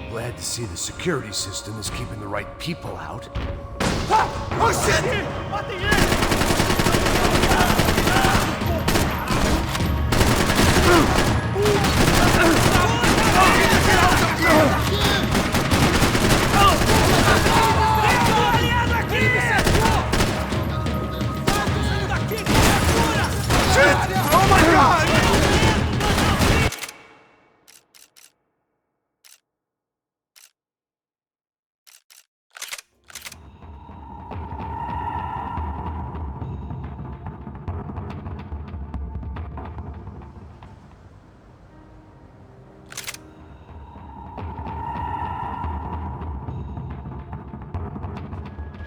Glad to see the security system is keeping the right people out. Oh shit! What the Shit! Oh my god!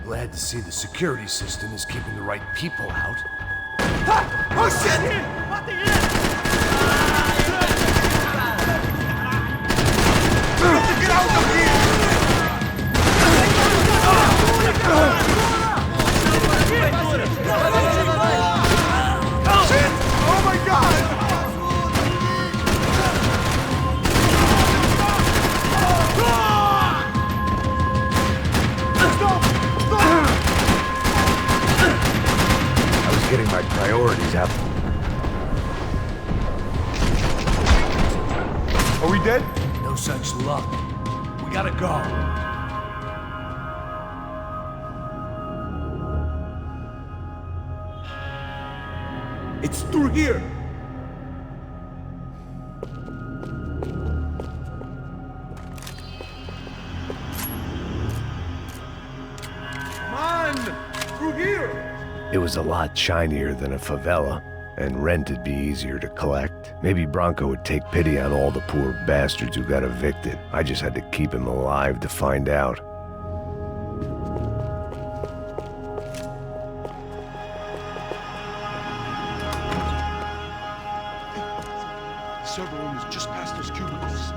Glad to see the security system is keeping the right people out. Oh shit! What the Get out of here! Shit! Oh my god! Getting my priorities up. Are we dead? No such luck. We gotta go. It's through here. Come on! Through here! It was a lot shinier than a favela, and rent'd be easier to collect. Maybe Branco would take pity on all the poor bastards who got evicted. I just had to keep him alive to find out. The server room is just past those cubicles.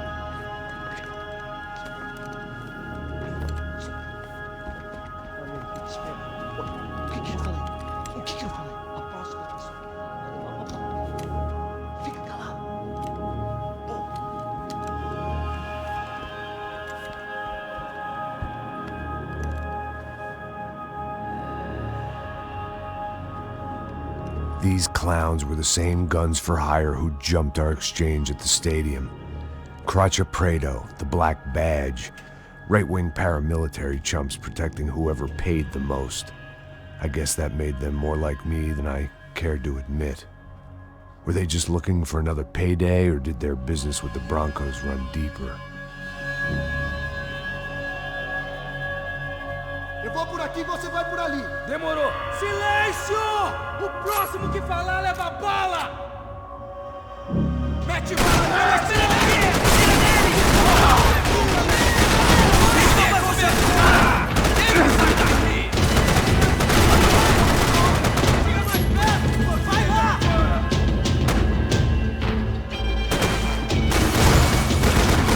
These clowns were the same guns for hire who jumped our exchange at the stadium. Craccia Prado, the Black Badge, right-wing paramilitary chumps protecting whoever paid the most. I guess that made them more like me than I cared to admit. Were they just looking for another payday, or did their business with the Broncos run deeper? Eu vou por aqui, você vai por ali. Demorou. Silêncio! O próximo que falar leva bala! Mete bala nele! Tira dele! Tira dele! Ele sai daqui! Chega mais perto! Vai lá!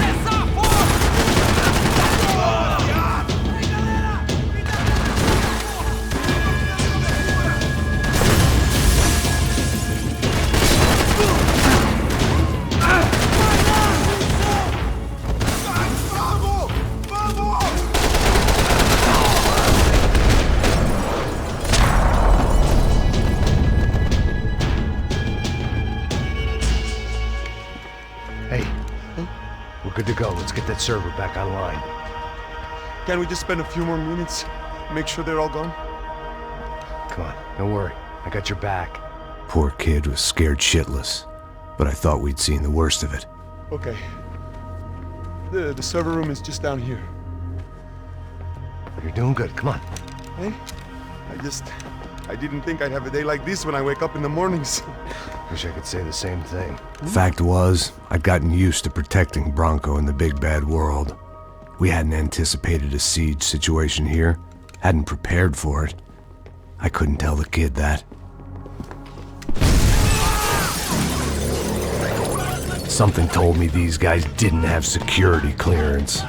Essa força! Vem, galera! Hey, we're good to go. Let's get that server back online. Can we just spend a few more minutes? Make sure they're all gone? Come on, don't worry. I got your back. Poor kid was scared shitless, but I thought we'd seen the worst of it. Okay. The server room is just down here. You're doing good. Come on. Hey? I didn't think I'd have a day like this when I wake up in the mornings. Wish I could say the same thing. Fact was, I'd gotten used to protecting Branco in the big bad world. We hadn't anticipated a siege situation here, hadn't prepared for it. I couldn't tell the kid that. Something told me these guys didn't have security clearance.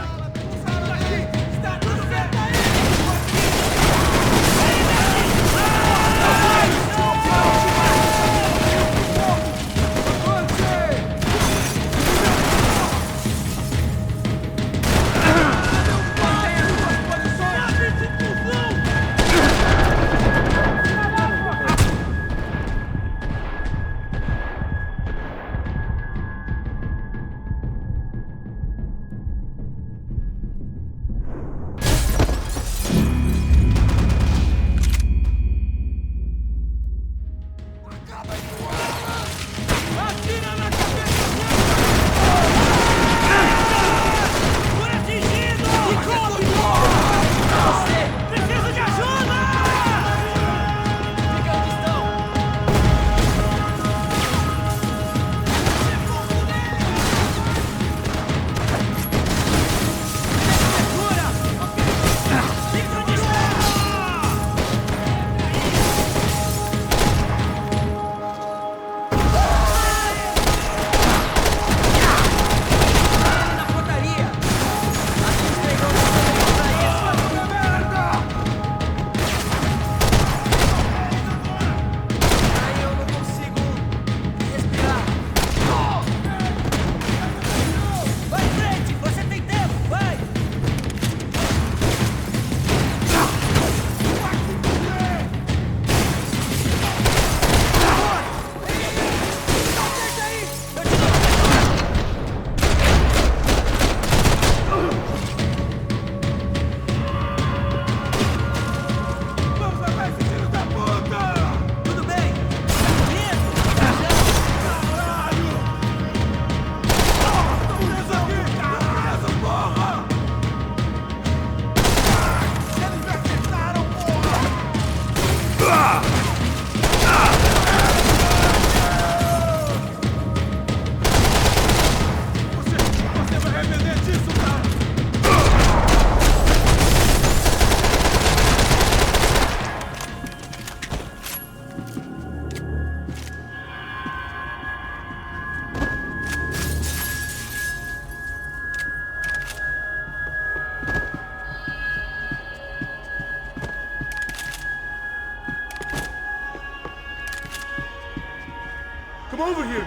Come over here.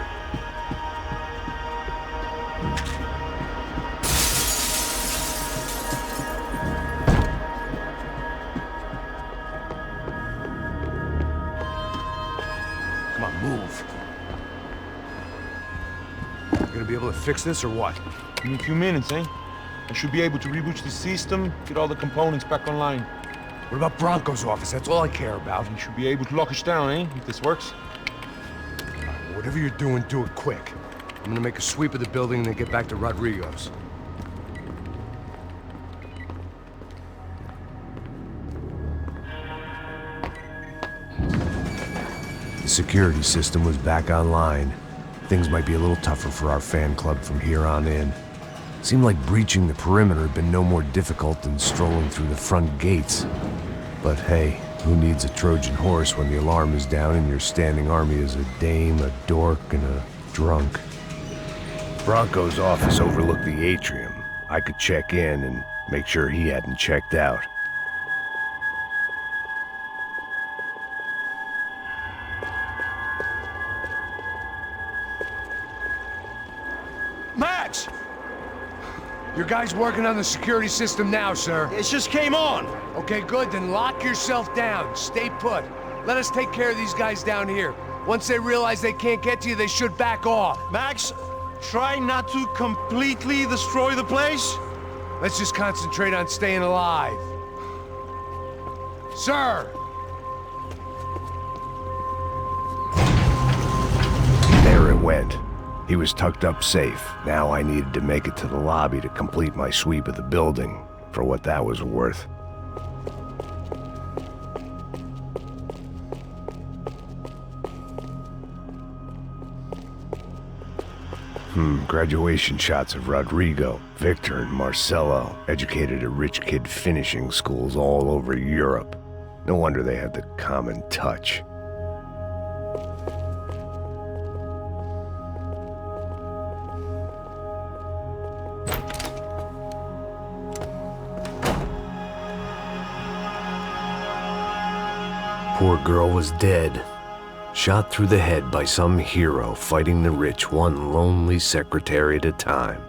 Come on, move. You gonna be able to fix this or what? Give me a few minutes, eh? I should be able to reboot the system, get all the components back online. What about Branco's office? That's all I care about. You should be able to lock us down, eh? If this works. Whatever you're doing, do it quick. I'm gonna make a sweep of the building and then get back to Rodrigo's. The security system was back online. Things might be a little tougher for our fan club from here on in. Seemed like breaching the perimeter had been no more difficult than strolling through the front gates. But hey, who needs a Trojan horse when the alarm is down and your standing army is a dame, a dork, and a drunk? Branco's office overlooked the atrium. I could check in and make sure he hadn't checked out. Max! Your guy's working on the security system now, sir. It just came on! Okay, good, then lock yourself down. Stay put. Let us take care of these guys down here. Once they realize they can't get to you, they should back off. Max, try not to completely destroy the place. Let's just concentrate on staying alive. Sir! There it went. He was tucked up safe. Now I needed to make it to the lobby to complete my sweep of the building, for what that was worth. Graduation shots of Rodrigo, Victor, and Marcelo, educated at rich kid finishing schools all over Europe. No wonder they had the common touch. Poor girl was dead. Shot through the head by some hero fighting the rich one lonely secretary at a time.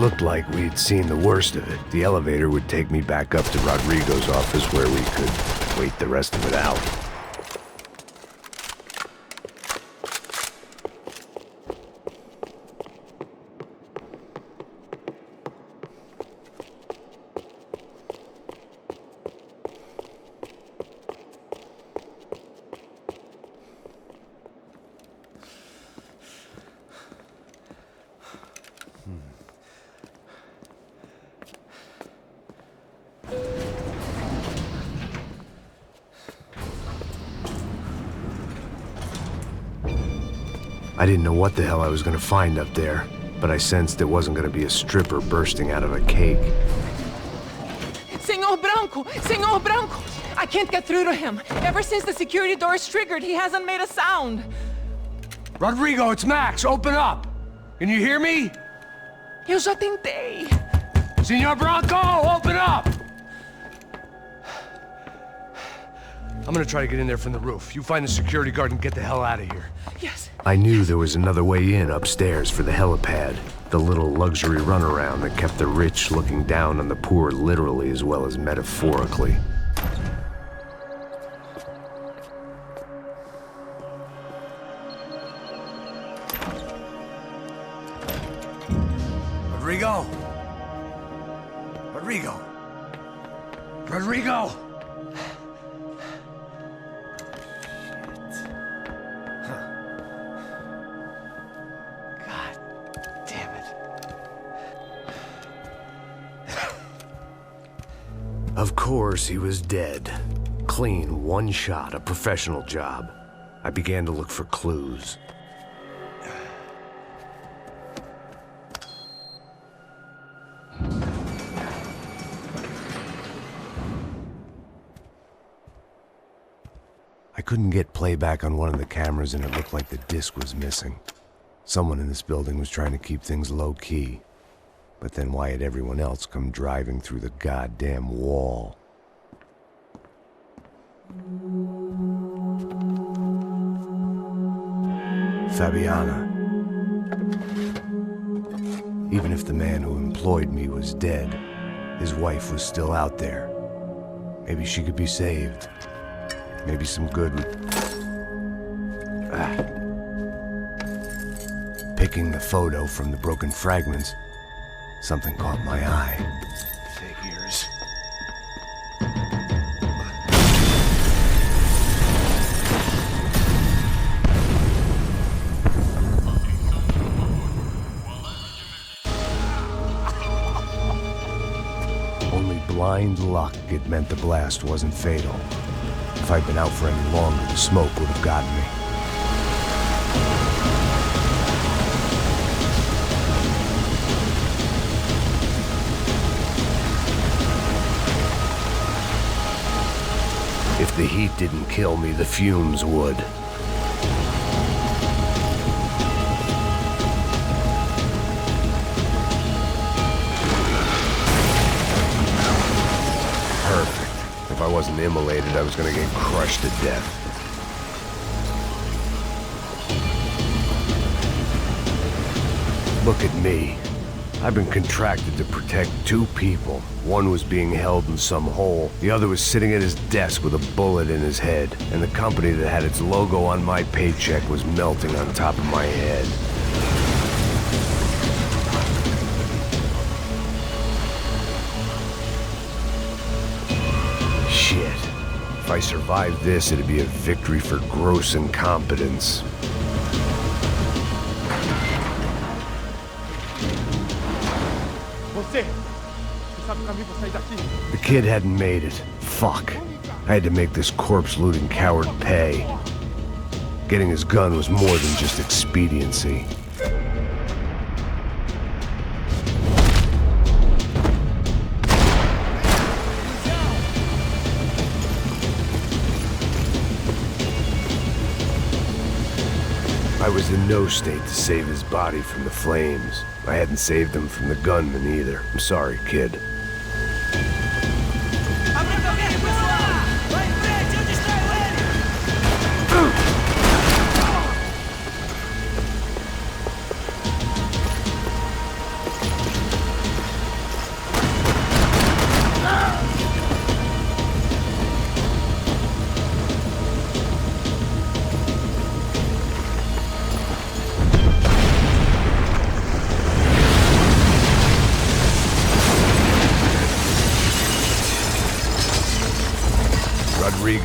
looked like we'd seen the worst of it. The elevator would take me back up to Rodrigo's office where we could wait the rest of it out. I didn't know what the hell I was gonna find up there, but I sensed it wasn't gonna be a stripper bursting out of a cake. Senor Branco! Senor Branco! I can't get through to him. Ever since the security door is triggered, he hasn't made a sound. Rodrigo, it's Max. Open up. Can you hear me? Eu já tentei. Senor Branco, open up! I'm gonna try to get in there from the roof. You find the security guard and get the hell out of here. Yes. I knew there was another way in upstairs for the helipad, the little luxury runaround that kept the rich looking down on the poor literally as well as metaphorically. Rodrigo? Rodrigo? Rodrigo? Of course, he was dead. Clean, one shot, a professional job. I began to look for clues. I couldn't get playback on one of the cameras and it looked like the disc was missing. Someone in this building was trying to keep things low-key. But then why had everyone else come driving through the goddamn wall? Fabiana. Even if the man who employed me was dead, his wife was still out there. Maybe she could be saved. Maybe some good would... Picking the photo from the broken fragments, something caught my eye. Figures. Only blind luck it meant the blast wasn't fatal. If I'd been out for any longer, the smoke would have gotten me. If the heat didn't kill me, the fumes would. Perfect. If I wasn't immolated, I was gonna get crushed to death. Look at me. I've been contracted to protect two people. One was being held in some hole. The other was sitting at his desk with a bullet in his head. And the company that had its logo on my paycheck was melting on top of my head. Shit. If I survived this, it'd be a victory for gross incompetence. The kid hadn't made it. Fuck. I had to make this corpse-looting coward pay. Getting his gun was more than just expediency. I was in no state to save his body from the flames. I hadn't saved him from the gunman either. I'm sorry, kid.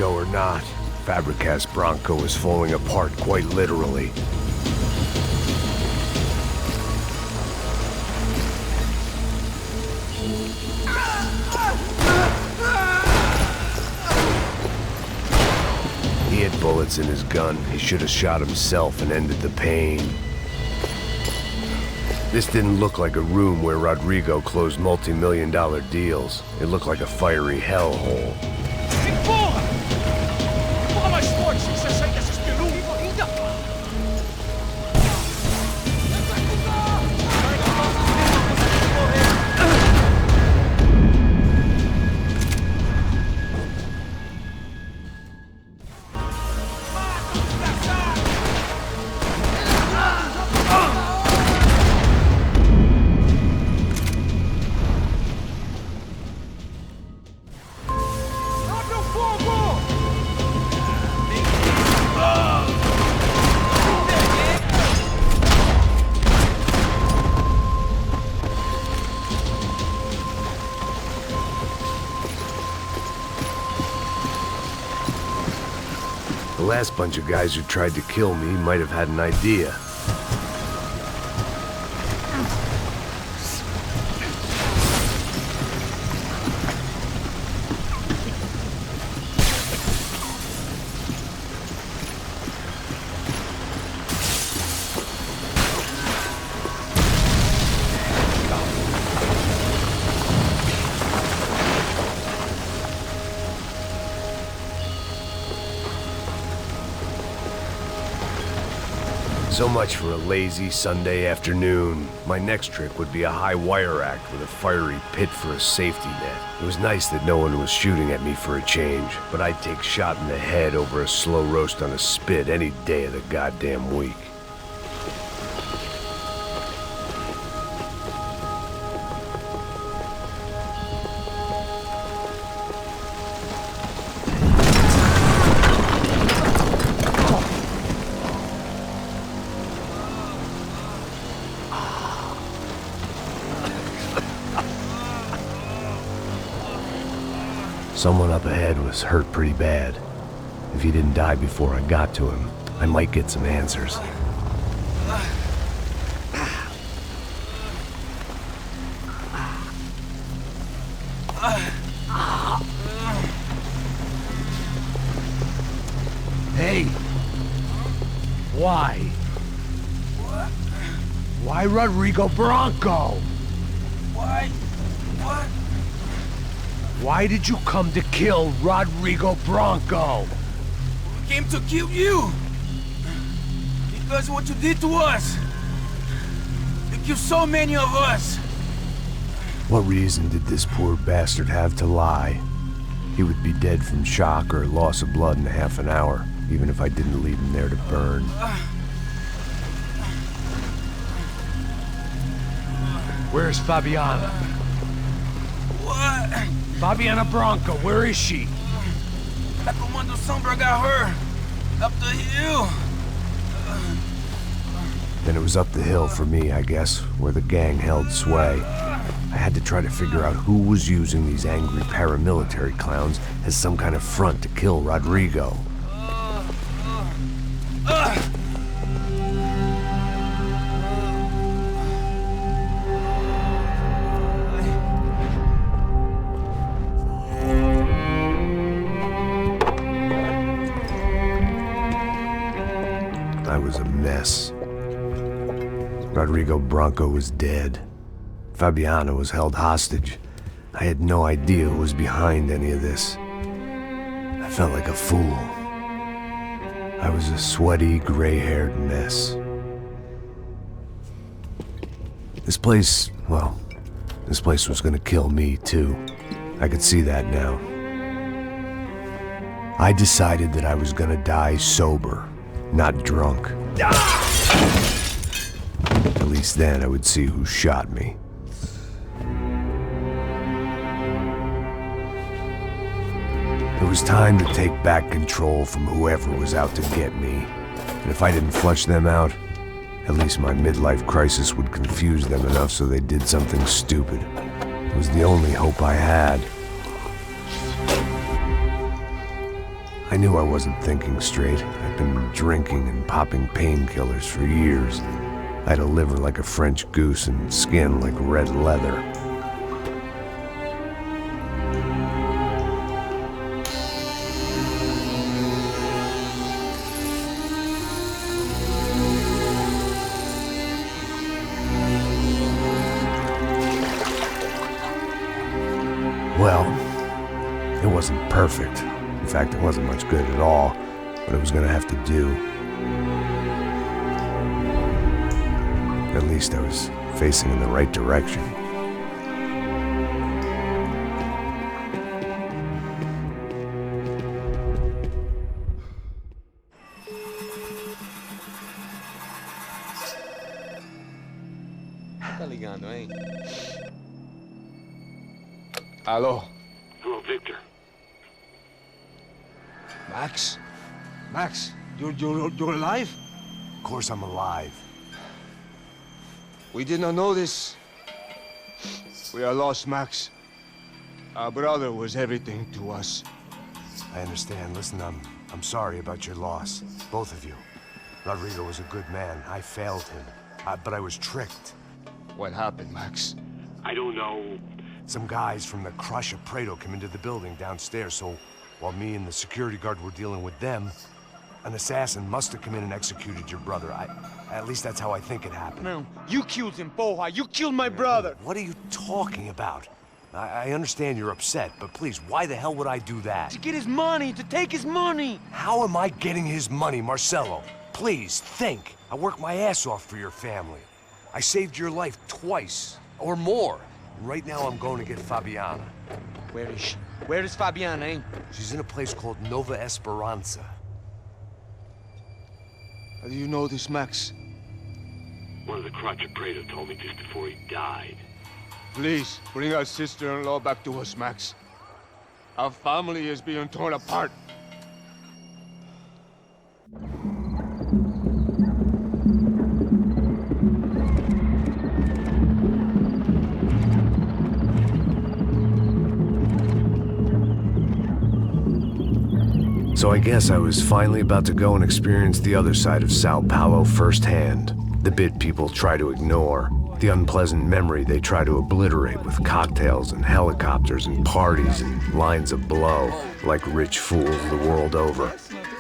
Rodrigo or not, Fabricas Branco is falling apart quite literally. He had bullets in his gun. He should have shot himself and ended the pain. This didn't look like a room where Rodrigo closed multi-million-dollar deals. It looked like a fiery hellhole. Porra! Porra mais forte! Você sai dessas pelucas! Ainda! The last bunch of guys who tried to kill me might have had an idea. So much for a lazy Sunday afternoon. My next trick would be a high wire act with a fiery pit for a safety net. It was nice that no one was shooting at me for a change, but I'd take shot in the head over a slow roast on a spit any day of the goddamn week. Someone up ahead was hurt pretty bad. If he didn't die before I got to him, I might get some answers. Hey! Why? Why Rodrigo Branco? Why? What? Why did you come to kill Rodrigo Branco? We came to kill you! Because of what you did to us! You killed so many of us! What reason did this poor bastard have to lie? He would be dead from shock or loss of blood in half an hour, even if I didn't leave him there to burn. Where's Fabiana? What? Fabiana Branco, where is she? That Commando Sombra got her! Up the hill! Then it was up the hill for me, I guess, where the gang held sway. I had to try to figure out who was using these angry paramilitary clowns as some kind of front to kill Rodrigo. I was a mess. Rodrigo Branco was dead. Fabiana was held hostage. I had no idea who was behind any of this. I felt like a fool. I was a sweaty, gray-haired mess. This place, well, this place was gonna kill me too. I could see that now. I decided that I was gonna die sober, not drunk. At least then I would see who shot me. It was time to take back control from whoever was out to get me. And if I didn't flush them out, at least my midlife crisis would confuse them enough so they did something stupid. It was the only hope I had. I knew I wasn't thinking straight. I'd been drinking and popping painkillers for years. I had a liver like a French goose and skin like red leather. Well, it wasn't perfect. In fact, it wasn't much good at all, but it was gonna have to do. At least I was facing in the right direction. Tá ligando, hein? Hello. Hello, Victor. Max? Max, you're alive? Of course I'm alive. We did not know this. We are lost, Max. Our brother was everything to us. I understand. Listen, I'm sorry about your loss. Both of you. Rodrigo was a good man. I failed him. But I was tricked. What happened, Max? I don't know. Some guys from the Crush of Prado came into the building downstairs, so while me and the security guard were dealing with them, an assassin must have come in and executed your brother. At least that's how I think it happened. No, you killed him, Porra. You killed my brother. What are you talking about? I understand you're upset, but please, why the hell would I do that? To get his money, to take his money. How am I getting his money, Marcelo? Please, think. I worked my ass off for your family. I saved your life twice, or more. Right now I'm going to get Fabiana. Where is she? Where is Fabiana, eh? She's in a place called Nova Esperanza. How do you know this, Max? One of the Crotch of Prado told me just before he died. Please, bring our sister-in-law back to us, Max. Our family is being torn apart. So I guess I was finally about to go and experience the other side of Sao Paulo firsthand. The bit people try to ignore. The unpleasant memory they try to obliterate with cocktails and helicopters and parties and lines of blow, like rich fools the world over.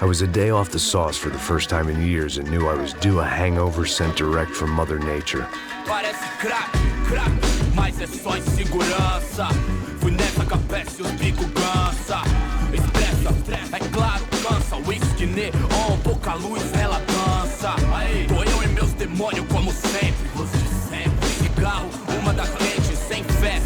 I was a day off the sauce for the first time in years and knew I was due a hangover sent direct from Mother Nature. Parece crack, mas é só insegurança. Fui nessa capeste, os bico cansa. Expressa, é claro, cansa. Whisky neon, pouca luz, ela dança. Tô eu e meus demônios como sempre. Você sempre. Cigarro, uma da frente, sem fé.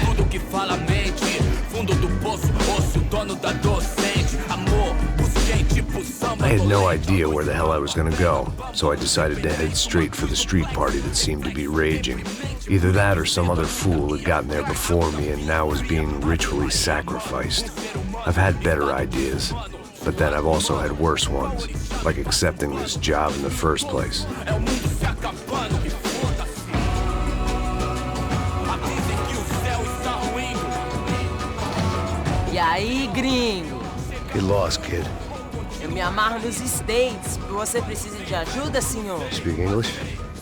Tudo que fala mente. Fundo do poço, osso, dono da docente. Amor, busquei tipo samba. I had no idea where the hell I was gonna go, so I decided to head straight for the street party that seemed to be raging. Either that or some other fool had gotten there before me and now was being ritually sacrificed. I've had better ideas, but then I've also had worse ones, like accepting this job in the first place. E aí, gringo? Get lost, kid. Eu me amarro nos States. Você precisa de ajuda, senhor? Speak English?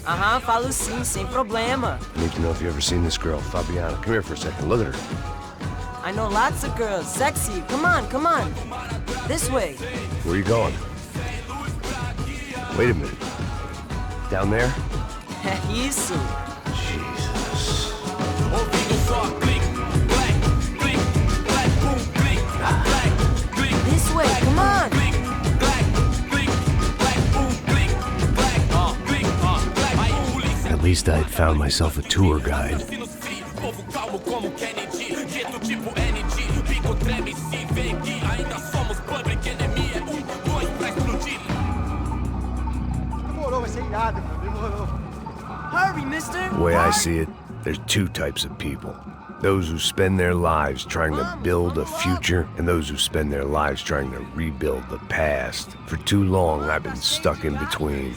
Aham, falo sim, sem problema. I need to know if you've ever seen this girl, Fabiana. Come here for a second. Look at her. I know lots of girls. Sexy. Come on. This way. Where are you going? Wait a minute. Down there? É isso. Jesus. This way, come on. At least I'd found myself a tour guide. Hurry, mister. The way I see it, there's two types of people. Those who spend their lives trying to build a future, and those who spend their lives trying to rebuild the past. For too long, I've been stuck in between.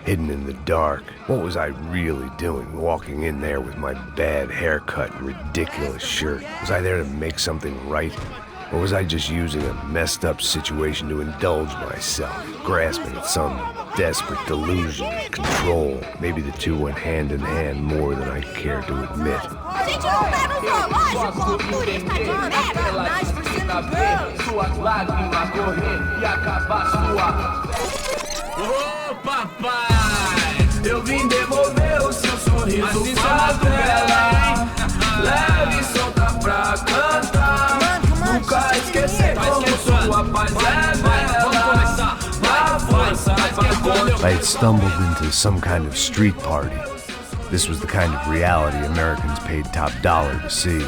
Hidden in the dark. What was I really doing, walking in there with my bad haircut and ridiculous shirt? Was I there to make something right? Or was I just using a messed up situation to indulge myself, grasping at some desperate delusion of control? Maybe the two went hand in hand more than I care to admit. A gente não tá no zoológico, turista de merda, nós por cima girls. Suas lágrimas correr e acabar sua. Ô papai, eu vim devolver o seu sorriso pra tela. Leve e solta pra cantar. Nunca esquecer como sua paz é bela. Na força I had stumbled into some kind of street party. This was the kind of reality Americans paid top dollar to see.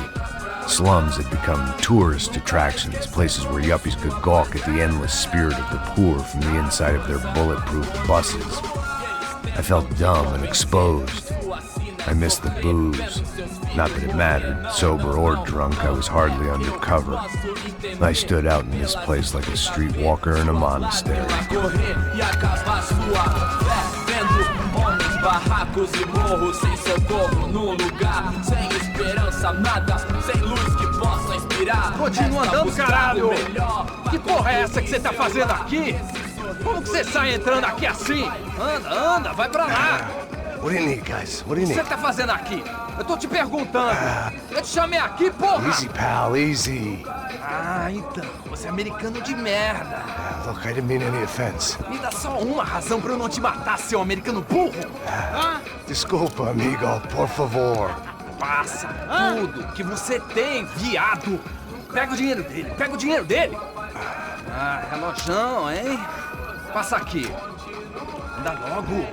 Slums had become tourist attractions, places where yuppies could gawk at the endless spirit of the poor from the inside of their bulletproof buses. I felt dumb and exposed. I missed the booze. Not that it mattered. Sober or drunk, I was hardly undercover. I stood out in this place like a streetwalker in a monastery. Barracos e morros sem socorro num lugar sem esperança, nada, sem luz que possa inspirar. Continua andando, caralho! Que porra é essa que você tá fazendo aqui? Como que você sai entrando aqui assim? Anda, vai pra lá! What do you need, guys? What do you O que need? você tá fazendo aqui? Eu tô te perguntando. Eu te chamei aqui, porra! Easy, pal, easy. Ah, então, você é americano de merda. Look, I didn't mean any offense. Me dá só uma razão pra eu não te matar, seu americano burro. Desculpa, amigo, por favor. Passa tudo que você tem, viado. Pega o dinheiro dele, Ah, relojão, hein? Passa aqui. Anda logo.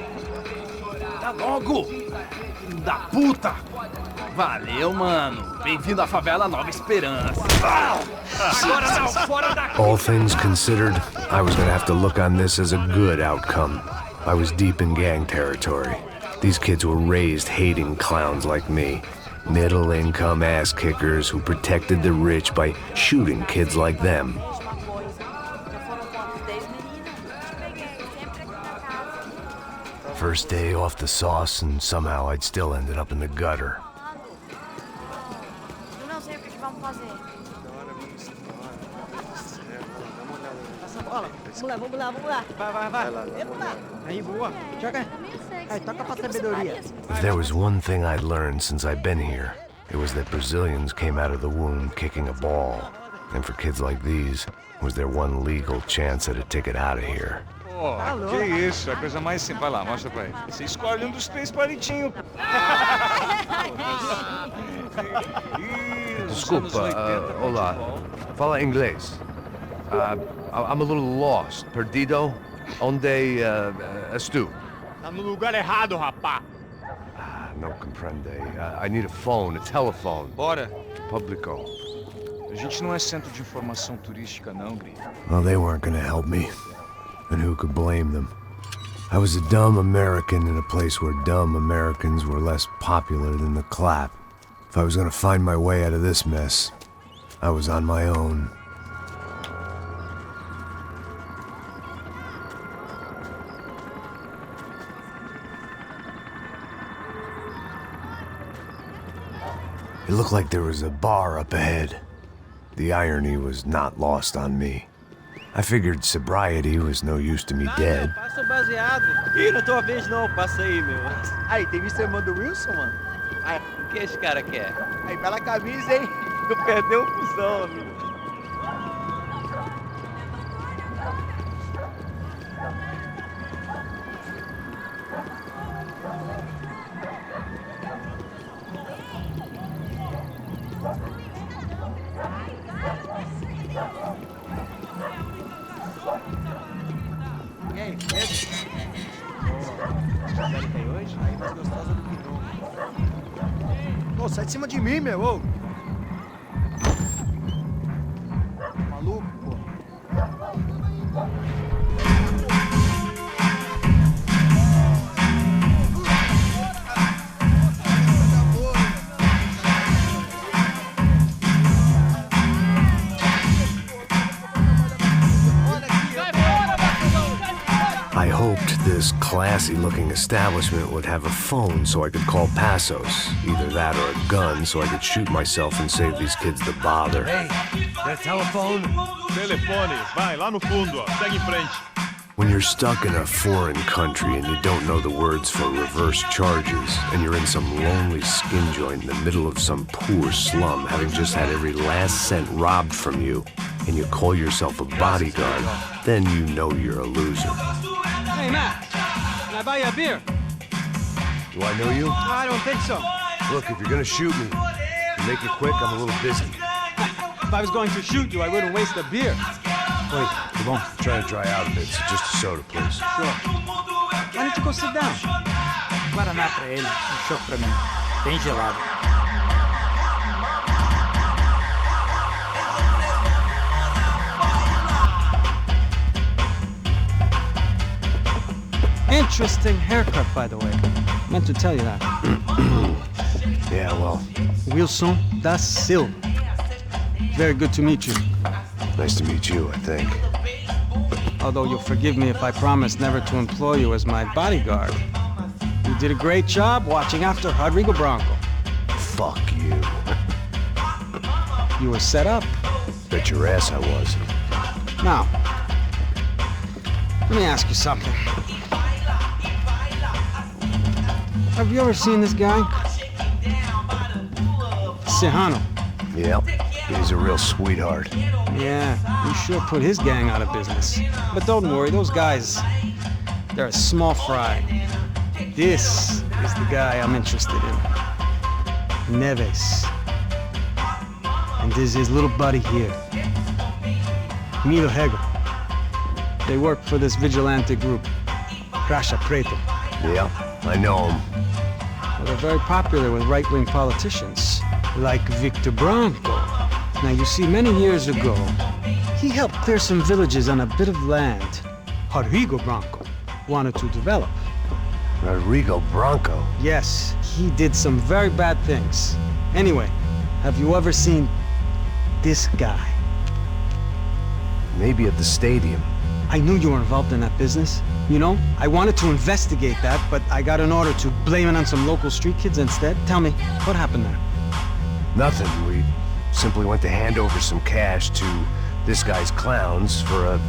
Filho da puta. Valeu, mano. Bem-vindo à favela Nova Esperança. Agora não, fora daqui. All things considered, I was gonna have to look on this as a good outcome. I was deep in gang territory. These kids were raised hating clowns like me. Middle-income ass-kickers who protected the rich by shooting kids like them. First day off the sauce, and somehow I'd still ended up in the gutter. Eu não sei o que vamos fazer. Vamos lá. Vai. Epa. Aí, boa. Joga. Aí, toca pra sabedoria. If there was one thing I'd learned since I'd been here, it was that Brazilians came out of the womb kicking a ball. And for kids like these, was their one legal chance at a ticket out of here. Pô, que isso, é a coisa mais simples. Vai lá, mostra pra ele. Você escolhe um dos 3 palitinhos. Desculpa, olá. Fala inglês. I'm a little lost. Perdido? Onde estou? Tá no lugar errado, rapá. Não compreende. I need a phone, a telephone. Bora. Publico. A gente não é centro de informação turística, não, Gri. Well, they weren't gonna help me. And who could blame them? I was a dumb American in a place where dumb Americans were less popular than the clap. If I was gonna find my way out of this mess, I was on my own. It looked like there was a bar up ahead. The irony was not lost on me. I figured sobriety was no use to me dead. Passa o baseado. Ih, não é tua vez não, passa aí, meu. Aí, tem visto a irmã do Wilson, mano? Aí, O que esse cara quer? aí, bela camisa, hein? Tu perdeu o fusão, amigo. E aí, esse? América aí hoje? Aí, mais gostosa do que nunca. Ô, sai de cima de mim, meu, ô. Maluco, pô. I hoped this classy-looking establishment would have a phone so I could call Passos. Either that or a gun so I could shoot myself and save these kids the bother. Hey, that telephone? Telefone, vai, lá no fundo, ó. Segue em frente. When you're stuck in a foreign country and you don't know the words for reverse charges, and you're in some lonely skin joint in the middle of some poor slum, having just had every last cent robbed from you, and you call yourself a bodyguard, then you know you're a loser. Hey, Matt, can I buy you a beer? Do I know you? I don't think so. Look, if you're gonna shoot me, make it quick, I'm a little busy. If I was going to shoot you, I wouldn't waste a beer. Wait, come on. I'm trying to dry out a bit, so just a soda, please. Sure. Why don't you go sit down? Guaraná pra ele, chopp pra mim. Bem gelado. Interesting haircut, by the way. Meant to tell you that. Yeah, well. Wilson da Silva. Very good to meet you. Nice to meet you, I think. Although you'll forgive me if I promise never to employ you as my bodyguard. You did a great job watching after Rodrigo Branco. Fuck you. You were set up. Bet your ass I was. Now, let me ask you something. Have you ever seen this guy? Serrano. Yep. He's a real sweetheart. Yeah, you sure put his gang out of business. But don't worry, those guys, they're a small fry. This is the guy I'm interested in. Neves. And this is his little buddy here. Milo Hegel. They work for this vigilante group, Caixa Preta. Yeah, I know him. Well, they're very popular with right-wing politicians, like Victor Branco. Now, you see, many years ago, he helped clear some villages on a bit of land Rodrigo Branco wanted to develop. Rodrigo Branco? Yes, he did some very bad things. Anyway, have you ever seen this guy? Maybe at the stadium. I knew you were involved in that business. You know, I wanted to investigate that, but I got an order to blame it on some local street kids instead. Tell me, what happened there? Nothing. We simply went to hand over some cash to this guy's clowns for a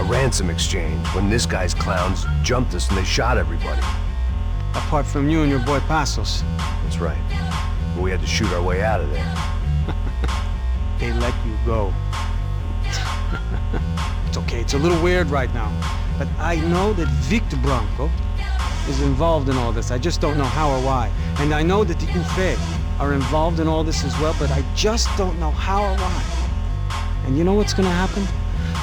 ransom exchange when this guy's clowns jumped us and they shot everybody. Apart from you and your boy Passos. That's right. But we had to shoot our way out of there. They let you go. It's okay, it's a little weird right now. But I know that Victor Branco is involved in all this. I just don't know how or why. And I know that the UFE are involved in all this as well, but I just don't know how or why. And you know what's gonna happen?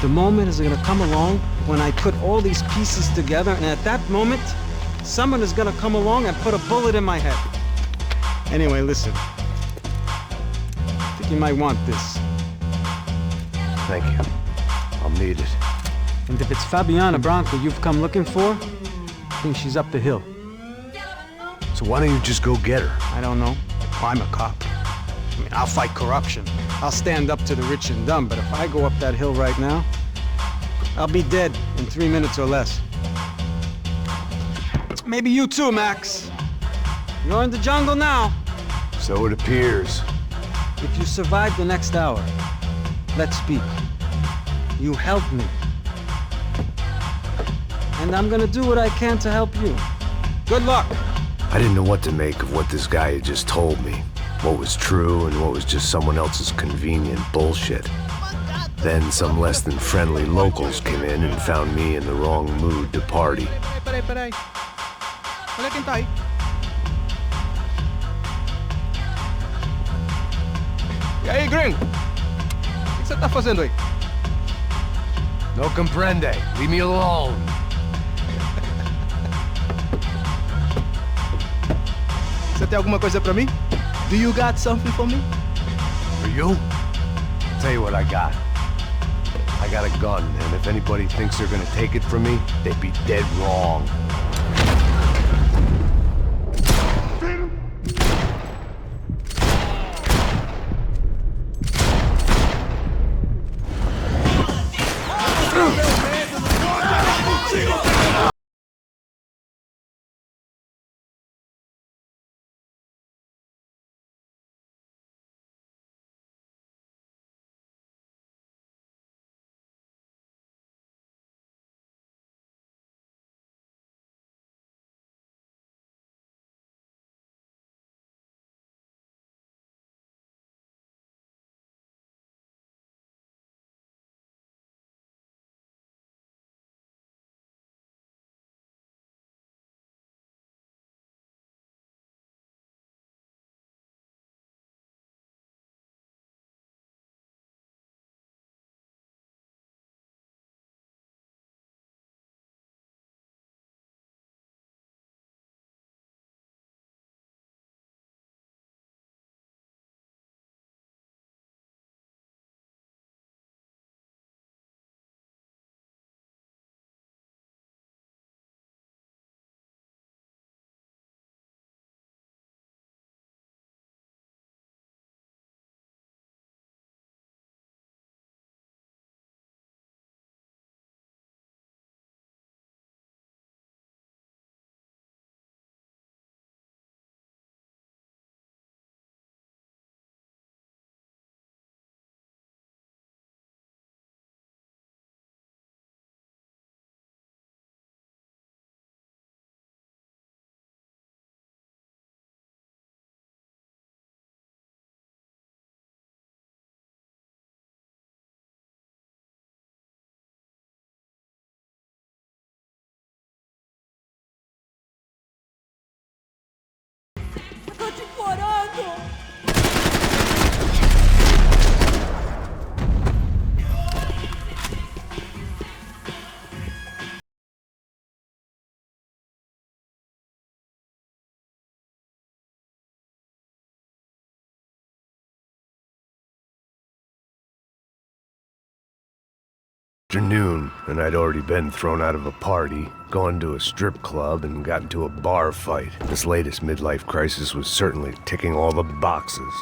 The moment is gonna come along when I put all these pieces together, and at that moment, someone is gonna come along and put a bullet in my head. Anyway, listen. I think you might want this. Thank you. I'll need it. And if it's Fabiana Branco you've come looking for, I think she's up the hill. So why don't you just go get her? I don't know. I'm a cop. I mean, I'll fight corruption. I'll stand up to the rich and dumb, but if I go up that hill right now, I'll be dead in 3 minutes or less. Maybe you too, Max. You're in the jungle now. So it appears. If you survive the next hour, let's speak. You help me. And I'm gonna do what I can to help you. Good luck. I didn't know what to make of what this guy had just told me. What was true and what was just someone else's convenient bullshit. Then some less than friendly locals came in and found me in the wrong mood to party. Peraí. Olha quem tá aí. E aí, gringo? O que você tá fazendo aí? No comprende. Leave me alone. Você tem alguma coisa pra mim? Do you got something for me? For you? Tell you what I got. I got a gun, and if anybody thinks they're gonna take it from me, they'd be dead wrong. Afternoon, and I'd already been thrown out of a party, gone to a strip club, and got into a bar fight. This latest midlife crisis was certainly ticking all the boxes.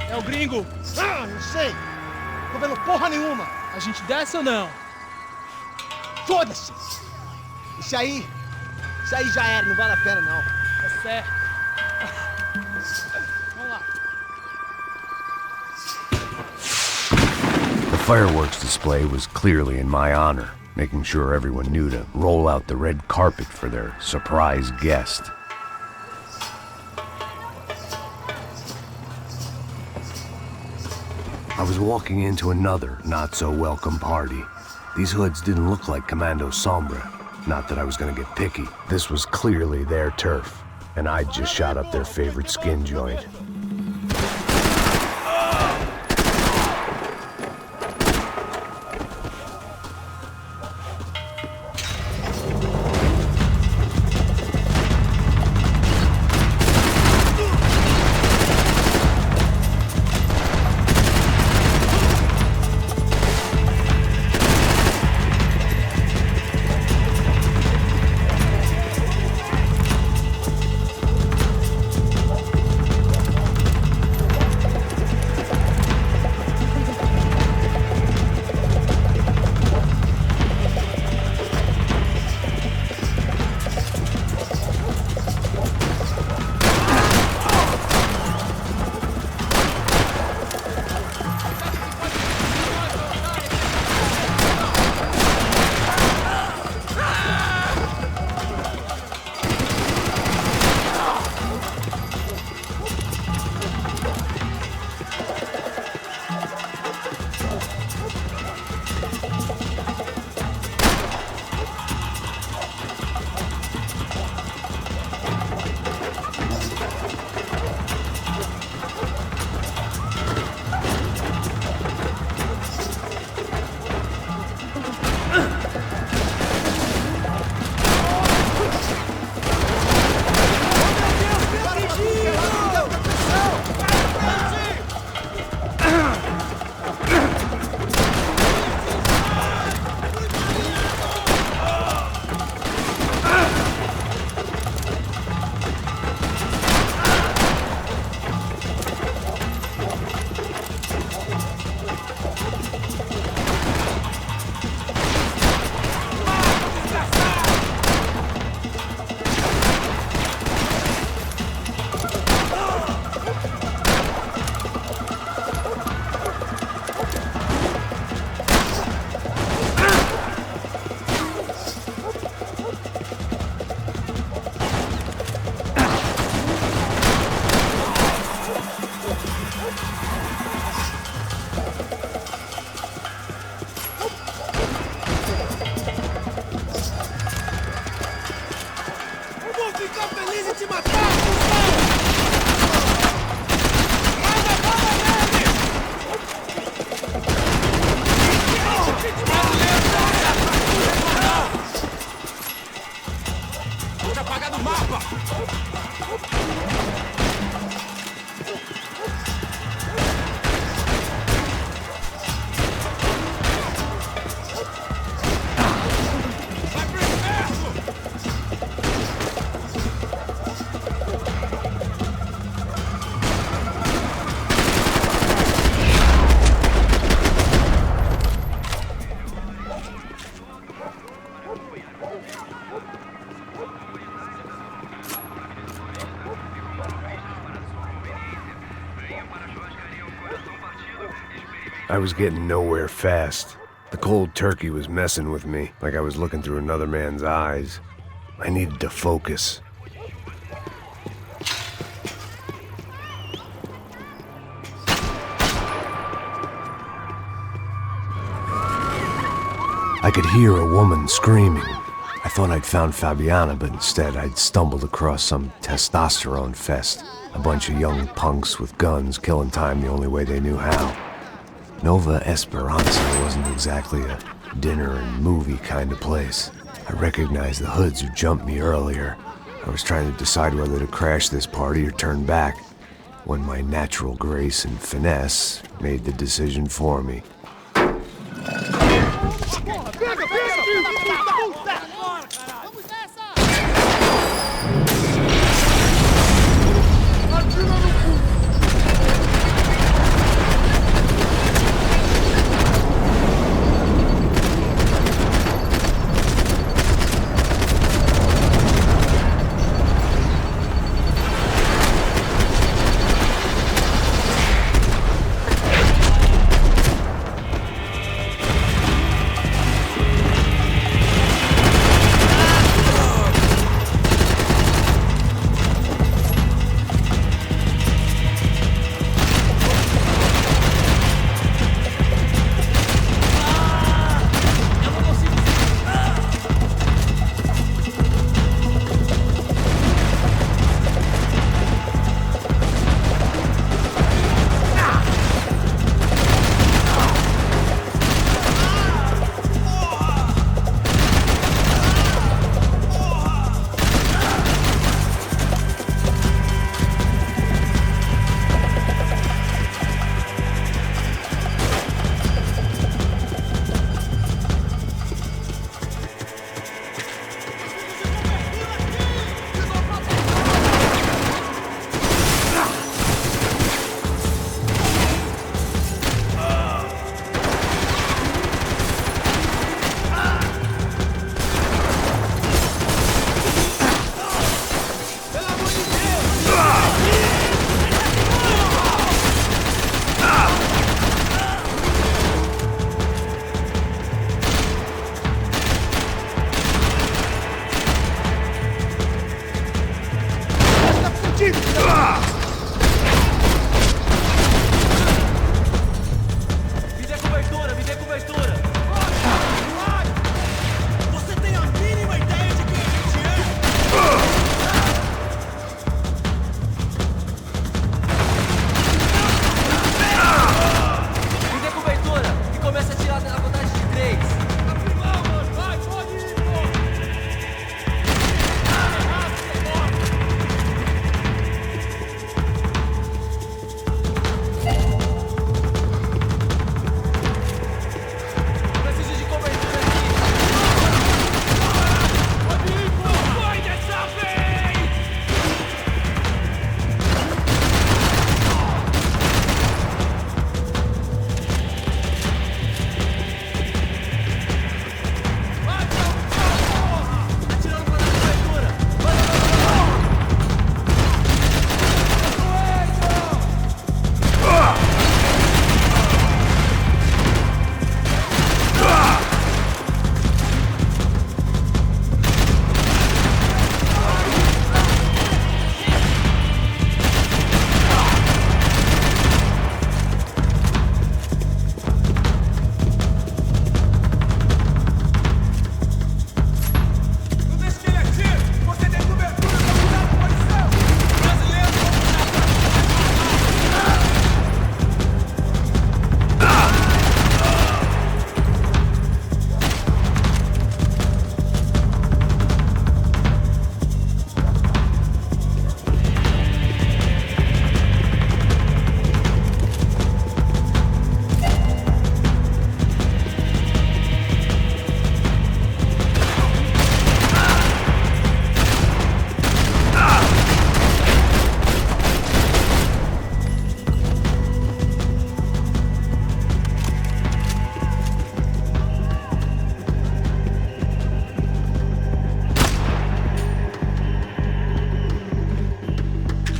É o gringo! Ah, não sei! Tô vendo porra nenhuma! A gente desce ou não? Foda-se! Isso aí já era, não vale a pena não. Tá certo. Vamos lá. The fireworks display was clearly in my honor, making sure everyone knew to roll out the red carpet for their surprise guest. I was walking into another not-so-welcome party. These hoods didn't look like Commando Sombria. Not that I was gonna get picky. This was clearly their turf, and I'd just shot up their favorite skin joint. I was getting nowhere fast. The cold turkey was messing with me, like I was looking through another man's eyes. I needed to focus. I could hear a woman screaming. I thought I'd found Fabiana, but instead I'd stumbled across some testosterone fest. A bunch of young punks with guns killing time the only way they knew how. Nova Esperanza wasn't exactly a dinner and movie kind of place. I recognized the hoods who jumped me earlier. I was trying to decide whether to crash this party or turn back, when my natural grace and finesse made the decision for me.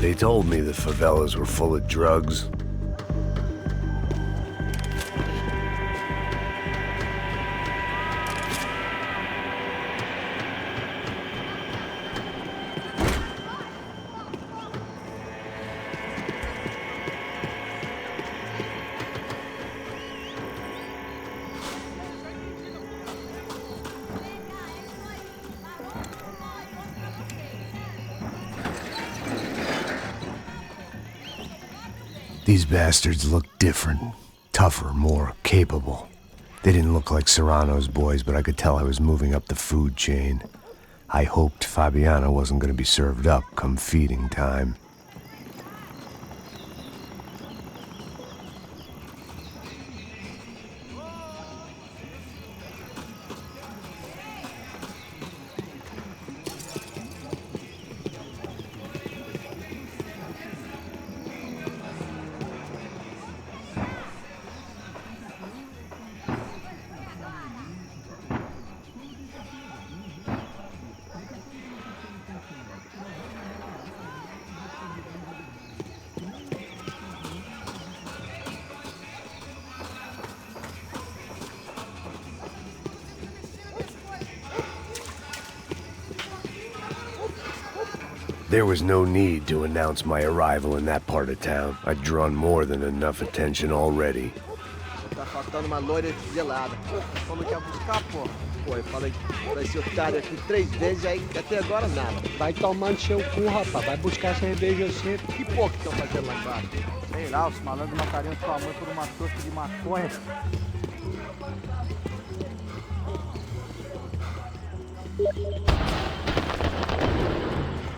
They told me the favelas were full of drugs. These bastards look different. Tougher, more capable. They didn't look like Serrano's boys, but I could tell I was moving up the food chain. I hoped Fabiana wasn't going to be served up come feeding time. There was no need to announce my arrival in that part of town. I'd drawn more than enough attention already. Tá faltando uma loira gelada. Como que é buscar, pô? Pô, eu falei pra esse otário aqui 3 vezes, aí até agora nada. Vai tomando seu cu, rapaz. Vai buscar cerveja assim. Que porra que estão fazendo lá embaixo? Sei lá, os malandros matariam sua mãe por uma torta de maconha.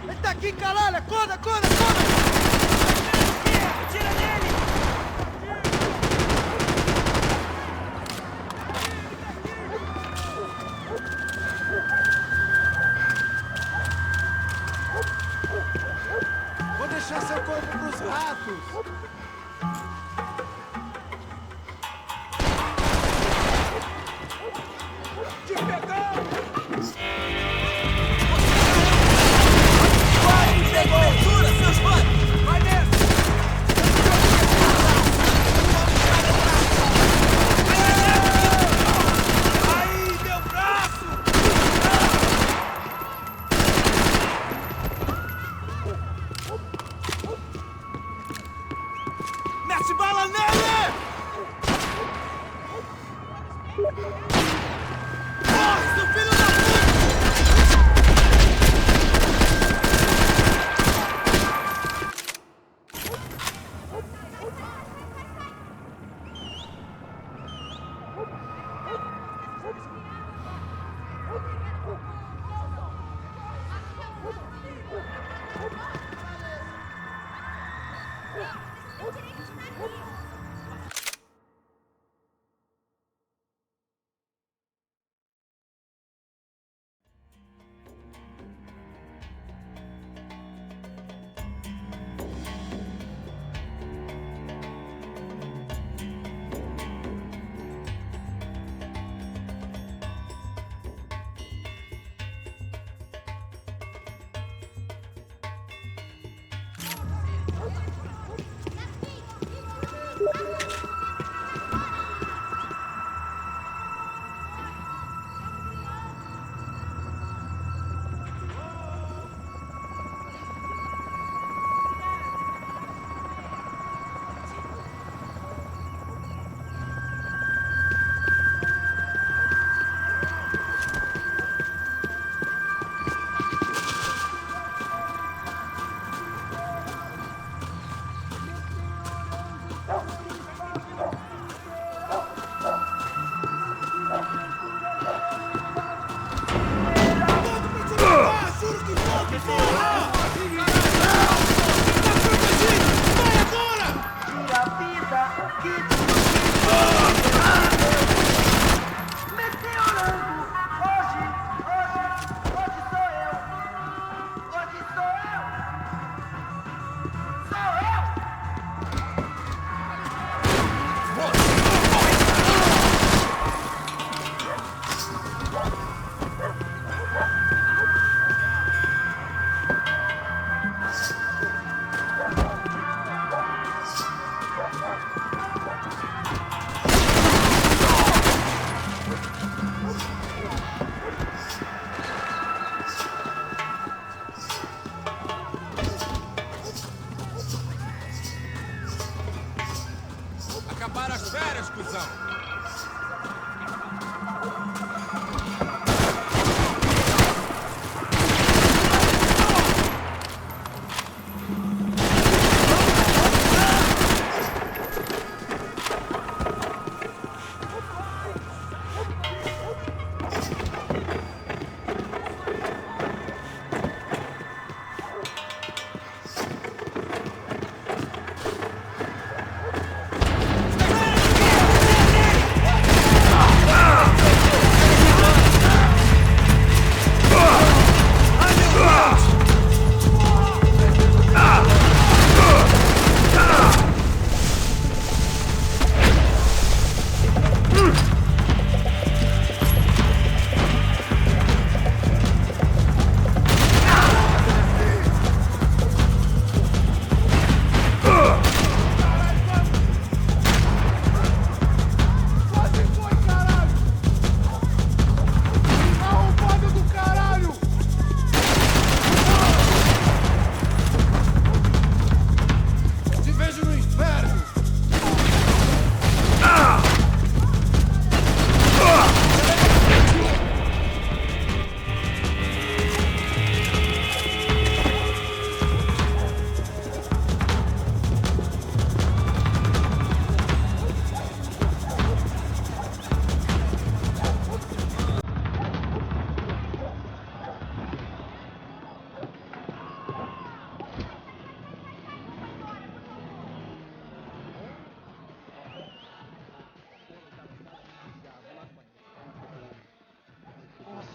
Ele tá aqui, caralho! Acorda, acorda, acorda! Tira dele! Vou deixar seu corpo pros ratos! Te pegou! Abertura, seus manos! Vai nessa! Aí, meu braço! Mete bala nele! Nossa, filho da puta!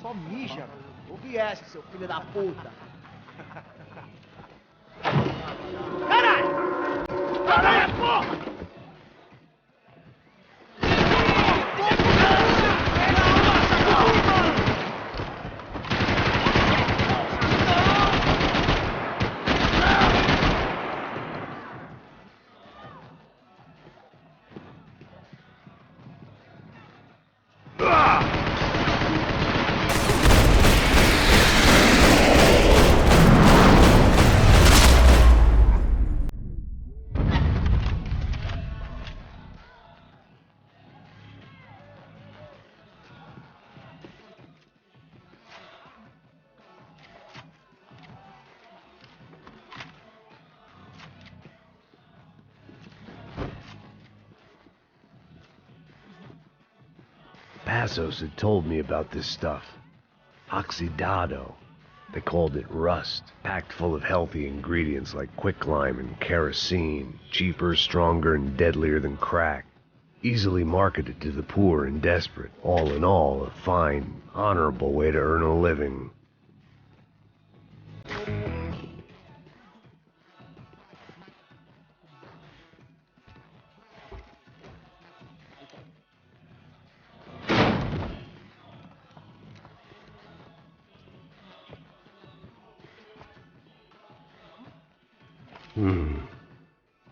Só mija, ouve essa, seu filho da puta. Caralho! Caralho, porra! Passos had told me about this stuff. Oxidado. They called it rust, packed full of healthy ingredients like quicklime and kerosene, cheaper, stronger, and deadlier than crack. Easily marketed to the poor and desperate. All in all, a fine, honorable way to earn a living.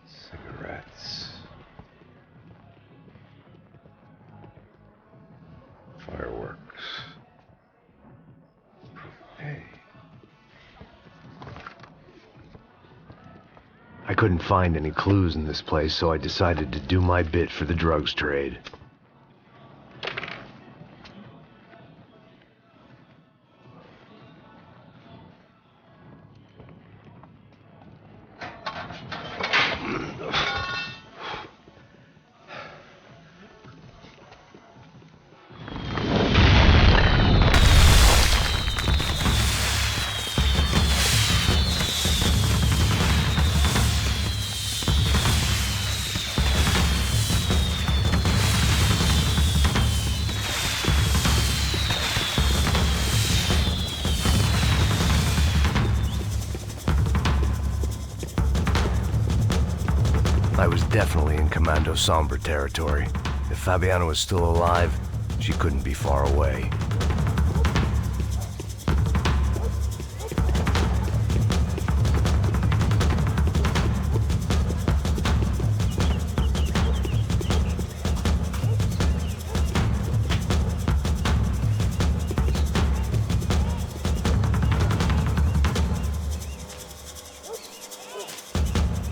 Cigarettes. Fireworks. Hey. I couldn't find any clues in this place, so I decided to do my bit for the drugs trade. I was definitely in Commando Sombra territory. If Fabiana was still alive, she couldn't be far away.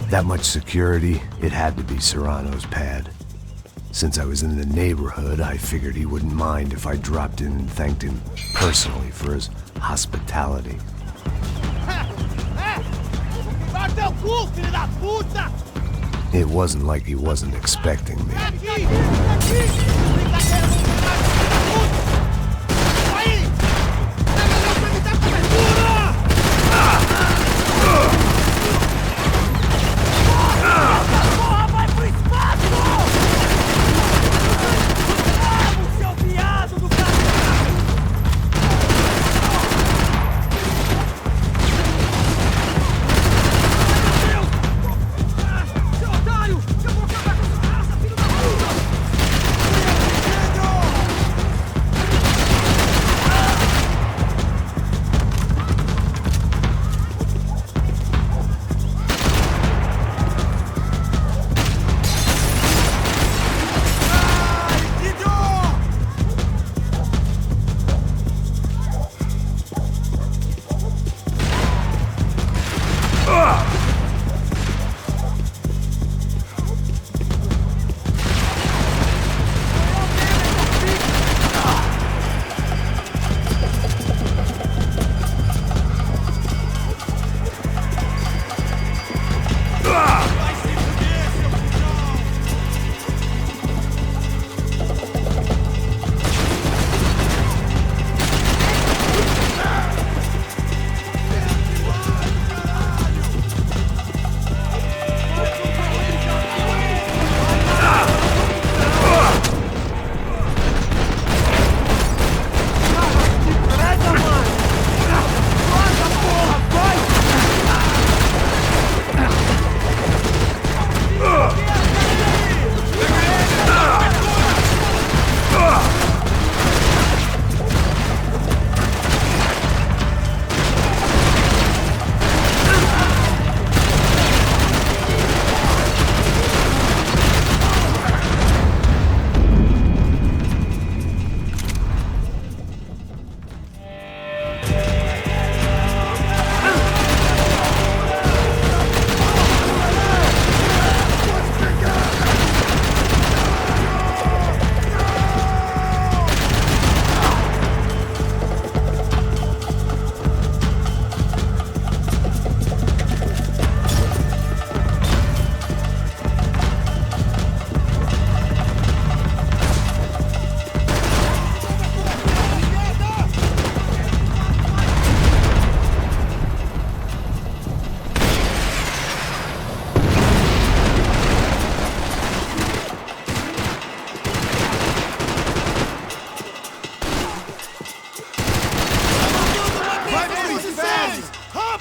That much security, it had to be Serrano's pad. Since I was in the neighborhood, I figured he wouldn't mind if I dropped in and thanked him personally for his hospitality. It wasn't like he wasn't expecting me.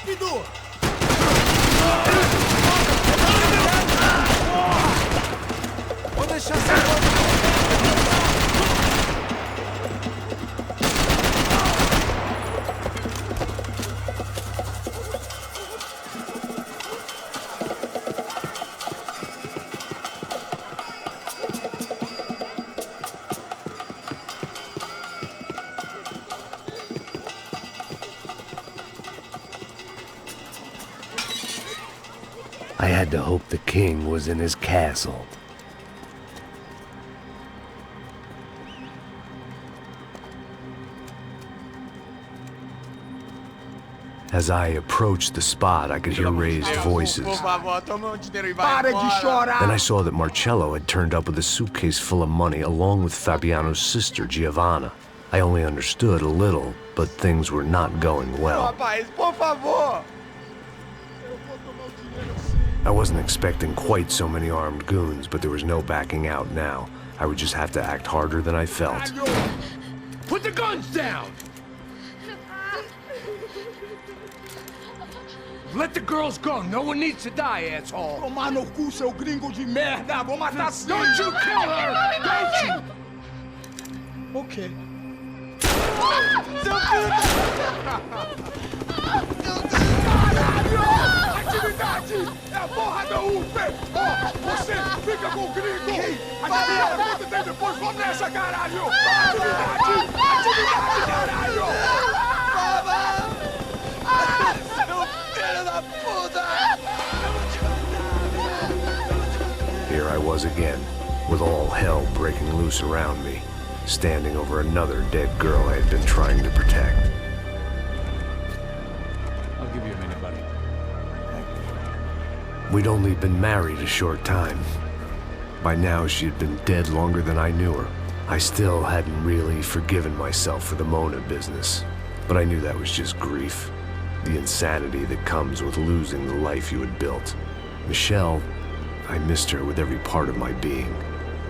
Rápido! Vou deixar essa... I had to hope the king was in his castle. As I approached the spot, I could hear raised voices. Por favor, toma dinheiro e vai embora. Para de chorar! Then I saw that Marcello had turned up with a suitcase full of money along with Fabiano's sister, Giovanna. I only understood a little, but things were not going well. Rapaz, por favor! I wasn't expecting quite so many armed goons, but there was no backing out now. I would just have to act harder than I felt. Put the guns down! Let the girls go. No one needs to die, asshole. Tomar no cu, seu gringo de merda. Vou matar sim. Don't you kill her! Don't you? Okay. Seu Caralho! Atividade! É a porra da UP! Ó, você fica com o gringo! Adivinha quanto tem depois? Vamos nessa, caralho! Atividade! Atividade, caralho! Seu filho da puta! Here I was again, with all hell breaking loose around me, standing over another dead girl I had been trying to protect. I'll give you a minute, buddy. We'd only been married a short time. By now, she had been dead longer than I knew her. I still hadn't really forgiven myself for the Mona business, but I knew that was just grief. The insanity that comes with losing the life you had built. Michelle, I missed her with every part of my being.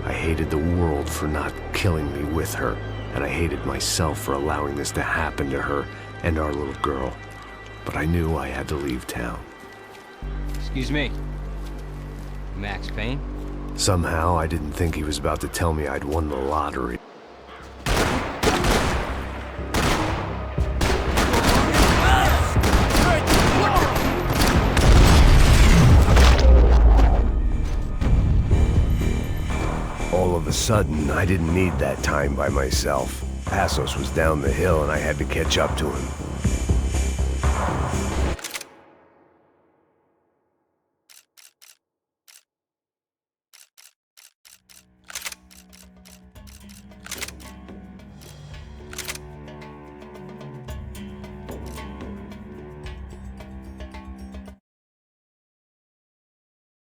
I hated the world for not killing me with her, and I hated myself for allowing this to happen to her and our little girl. But I knew I had to leave town. Excuse me. Max Payne? Somehow, I didn't think he was about to tell me I'd won the lottery. All of a sudden, I didn't need that time by myself. Passos was down the hill and I had to catch up to him.